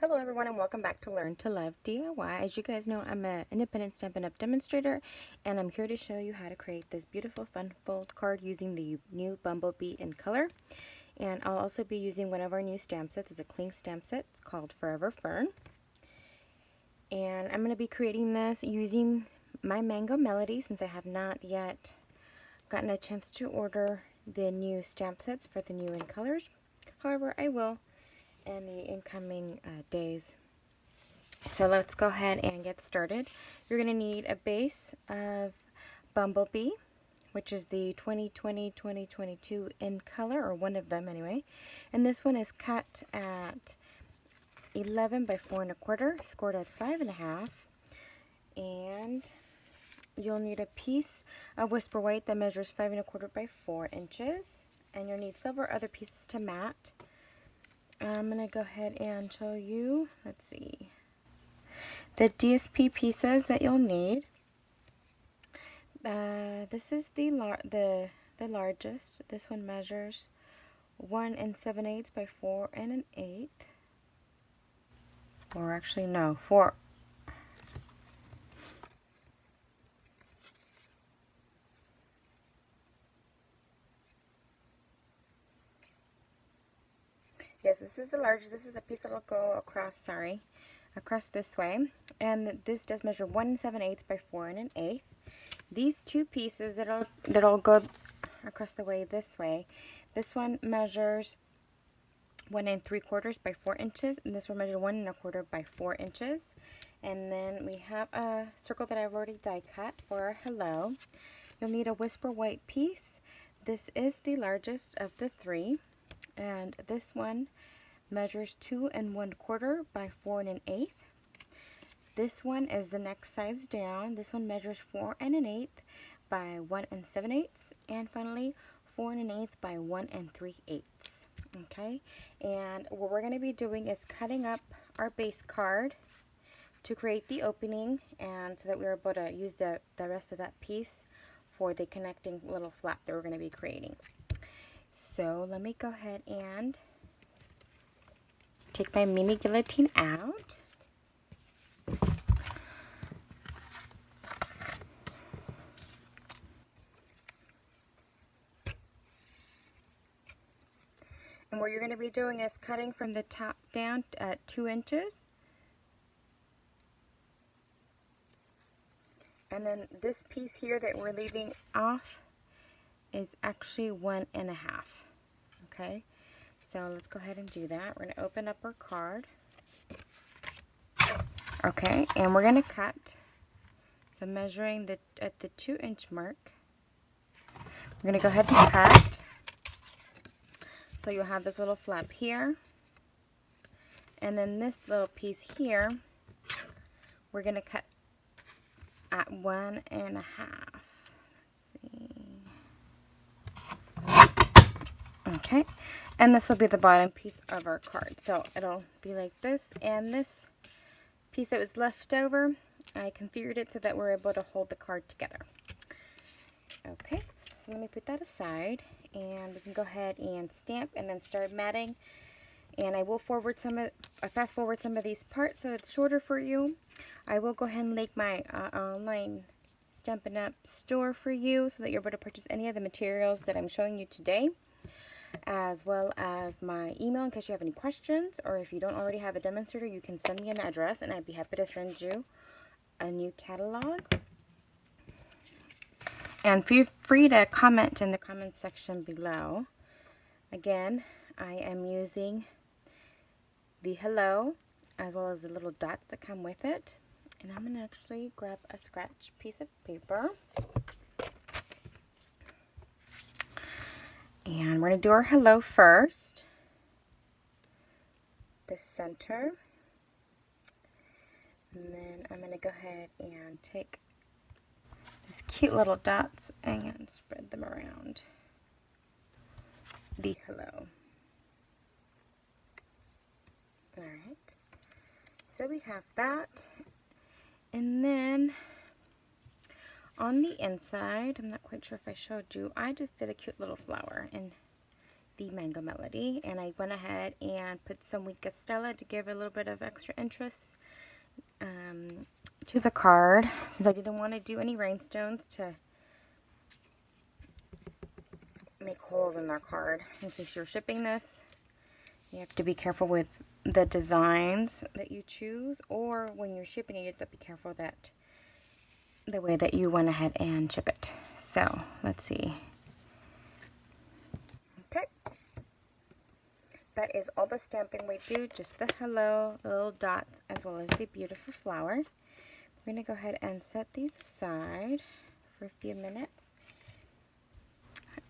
Hello everyone and welcome back to Learn to Love DIY. As you guys know, I'm an independent Stampin' Up! Demonstrator and I'm here to show you how to create this beautiful fun fold card using the new Bumblebee in color. And I'll also be using one of our new stamp sets. It's a cling stamp set. It's called Forever Fern. And I'm going to be creating this using my Mango Melody since I have not yet gotten a chance to order the new stamp sets for the new in colors. However, I will in the incoming days. So let's go ahead and get started. You're going to need a base of Bumblebee, which is the 2020-2022 in color, or one of them anyway. And this one is cut at 11 by 4 1/4, scored at 5 1/2. And you'll need a piece of Whisper White that measures 5 1/4 by 4 inches. And you'll need several other pieces to mat. I'm going to go ahead and show you, let's see, the DSP pieces that you'll need. This is the largest. This one measures 1 7/8 by 4 1/8. Or actually, no, 4. Yes, this is the largest. This is a piece that'll go across this way. And this does measure 1 7/8 by 4 1/8. These two pieces that'll go across the way this way. This one measures 1 3/4 by 4 inches, and this one measures 1 1/4 by 4 inches. And then we have a circle that I've already die cut for our hello. You'll need a Whisper White piece. This is the largest of the three. And this one measures 2 1/4 by 4 1/8. This one is the next size down. This one measures 4 1/8 by 1 7/8. And finally 4 1/8 by 1 3/8. Okay, and what we're going to be doing is cutting up our base card to create the opening, and so that we're able to use the rest of that piece for the connecting little flap that we're going to be creating. So let me go ahead and take my mini guillotine out. And what you're going to be doing is cutting from the top down at 2 inches. And then this piece here that we're leaving off is actually 1 1/2. Okay, so let's go ahead and do that. We're going to open up our card. Okay, and we're going to cut. So measuring at the 2 inch mark, we're going to go ahead and cut. So you'll have this little flap here. And then this little piece here, we're going to cut at 1 1/2. Let's see. Okay, and this will be the bottom piece of our card. So it'll be like this, and this piece that was left over, I configured it so that we're able to hold the card together. Okay, so let me put that aside, and we can go ahead and stamp and then start matting. And I will fast forward some of these parts so it's shorter for you. I will go ahead and link my online Stampin' Up! Store for you so that you're able to purchase any of the materials that I'm showing you today, as well as my email in case you have any questions, or if you don't already have a demonstrator, you can send me an address and I'd be happy to send you a new catalog. And feel free to comment in the comments section below. Again, I am using the hello as well as the little dots that come with it. And I'm going to actually grab a scratch piece of paper. And we're going to do our hello first. The center. And then I'm going to go ahead and take these cute little dots and spread them around the hello. Alright, so we have that. And then on the inside, I'm not quite sure if I showed you, I just did a cute little flower in the Mango Melody, and I went ahead and put some Wink Stella to give a little bit of extra interest to the card, since I didn't want to do any rhinestones to make holes in their card. In case you're shipping this, you have to be careful with the designs that you choose, or when you're shipping it, you have to be careful that the way that you went ahead and ship it. So let's see. Okay, that is all the stamping we do, just the hello, little dots, as well as the beautiful flower. We're going to go ahead and set these aside for a few minutes.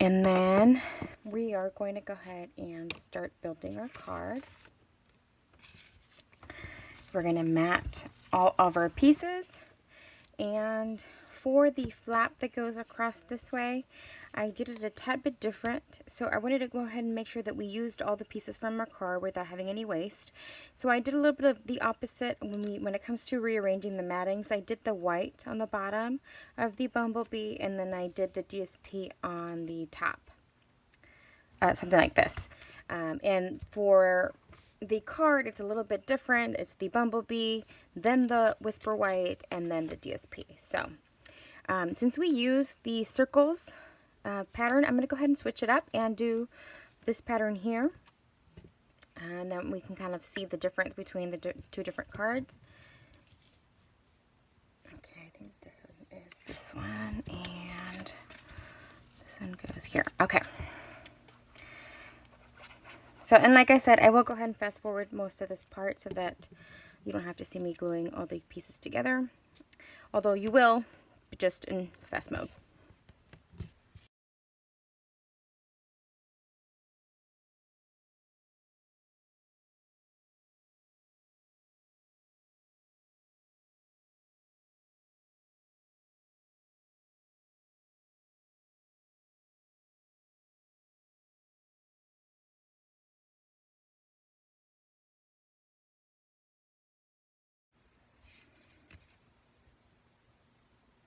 And then we are going to go ahead and start building our card. We're going to mat all of our pieces. And for the flap that goes across this way, I did it a tad bit different. So I wanted to go ahead and make sure that we used all the pieces from our card without having any waste. So I did a little bit of the opposite when it comes to rearranging the mattings. I did the white on the bottom of the Bumblebee, and then I did the DSP on the top. Something like this. And for the card, it's a little bit different. It's the Bumblebee, then the Whisper White, and then the DSP. So since we use the circles pattern, I'm going to go ahead and switch it up and do this pattern here. And then we can kind of see the difference between the two different cards. Okay, I think this one is this one, and this one goes here. Okay. So, and like I said, I will go ahead and fast forward most of this part so that you don't have to see me gluing all the pieces together. Although you will, but just in fast mode.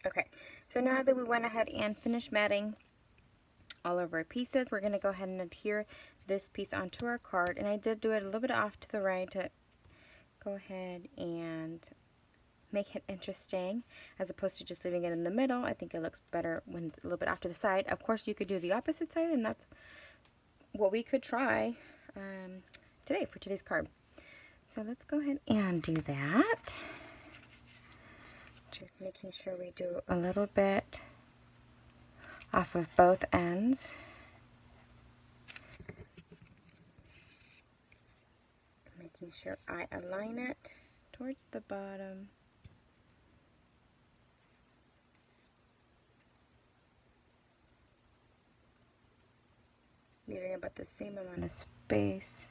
Okay, so now that we went ahead and finished matting all of our pieces, we're going to go ahead and adhere this piece onto our card. And I did do it a little bit off to the right to go ahead and make it interesting, as opposed to just leaving it in the middle. I think it looks better when it's a little bit off to the side. Of course, you could do the opposite side, and that's what we could try today for today's card. So let's go ahead and do that. Just making sure we do a little bit off of both ends. Making sure I align it towards the bottom. Leaving about the same amount of space.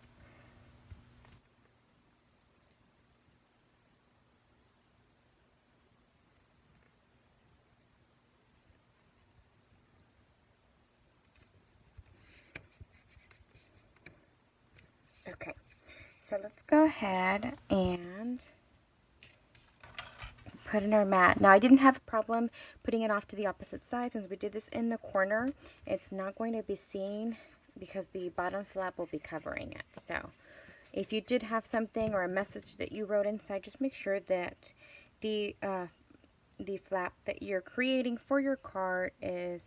Okay, so let's go ahead and put in our mat. Now I didn't have a problem putting it off to the opposite side since we did this in the corner. It's not going to be seen because the bottom flap will be covering it. So if you did have something or a message that you wrote inside, just make sure that the flap that you're creating for your card is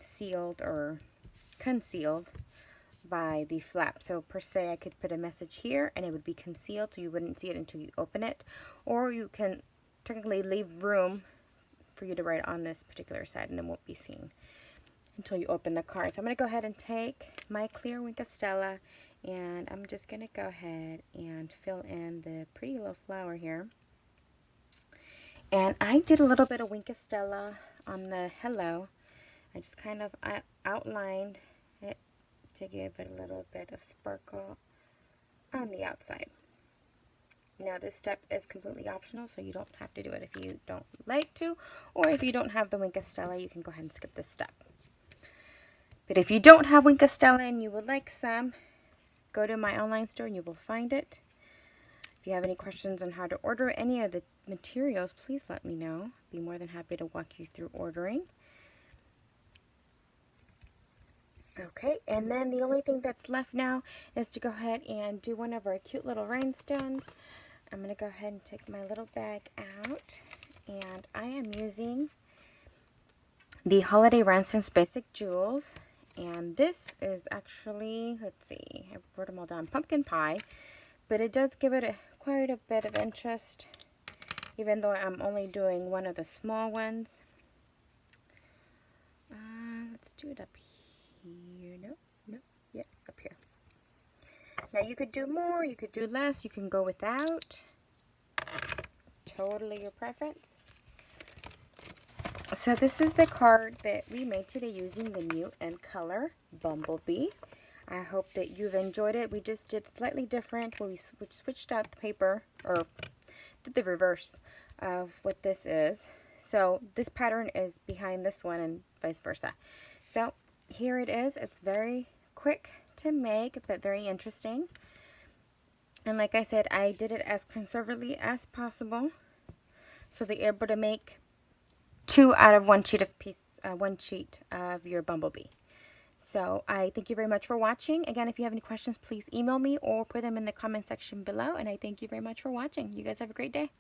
sealed or concealed by the flap. So per se, I could put a message here and it would be concealed so you wouldn't see it until you open it, or you can technically leave room for you to write on this particular side and it won't be seen until you open the card. So I'm going to go ahead and take my clear Wink Stella, and I'm just going to go ahead and fill in the pretty little flower here. And I did a little bit of Wink Stella on the hello. I just kind of outlined it to give it a little bit of sparkle on the outside. Now this step is completely optional, so you don't have to do it if you don't like to, or if you don't have the Wink Stella, you can go ahead and skip this step. But if you don't have Wink Stella and you would like some, go to my online store and you will find it. If you have any questions on how to order any of the materials, please let me know. I'd be more than happy to walk you through ordering. Okay, and then the only thing that's left now is to go ahead and do one of our cute little rhinestones. I'm going to go ahead and take my little bag out, and I am using the Holiday Rhinestones Basic Jewels, and this is actually, let's see, I wrote them all down, pumpkin pie, but it does give it quite a bit of interest, even though I'm only doing one of the small ones. Let's do it up here. No, yes, up here. Now you could do more, you could do less, you can go without. Totally your preference. So this is the card that we made today using the new end color, Bumblebee. I hope that you've enjoyed it. We just did slightly different. We switched out the paper, or did the reverse of what this is. So this pattern is behind this one and vice versa. So here it is. It's very quick to make, but very interesting. And like I said, I did it as conservatively as possible, so that you're able to make 2 out of 1 sheet of your Bumblebee. So I thank you very much for watching. Again, if you have any questions, please email me or put them in the comment section below. And I thank you very much for watching. You guys have a great day.